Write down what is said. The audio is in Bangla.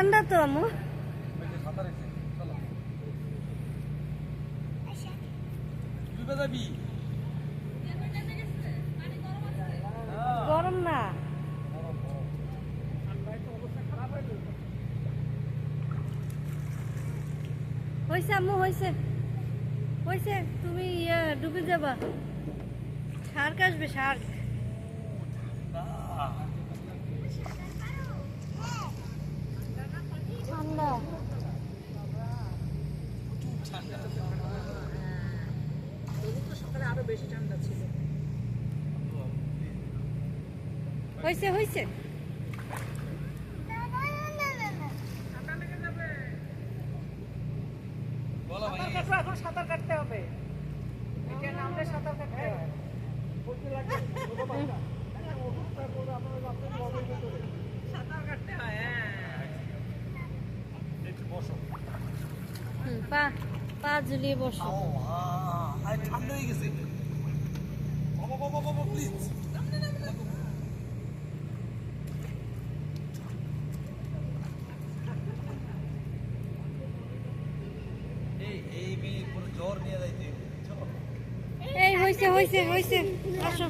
ঠান্ডা তো আম্মু। গরম না হয়েছে আম্মু, হয়েছে হয়েছে। তুমি ডুবে যাবা, শার্ক আসবে, শার্ক। ঠান্ডা সকালে আরো বেশি ঠান্ডা ছিল। হয়েছে হয়েছে। এখন সাঁতার কাটতে হবে, এটা নামলে সাঁতার কাটতে হয়। সাঁতার কাটতে হয়। পা পা ঝুলিয়ে বসো। ঠান্ডা হয়ে গেছে। প্লিজ এই মেয়ে পুরো জ্বর নিয়ে যাইতে। এই হয়েছে হয়েছে হয়েছে, আসো।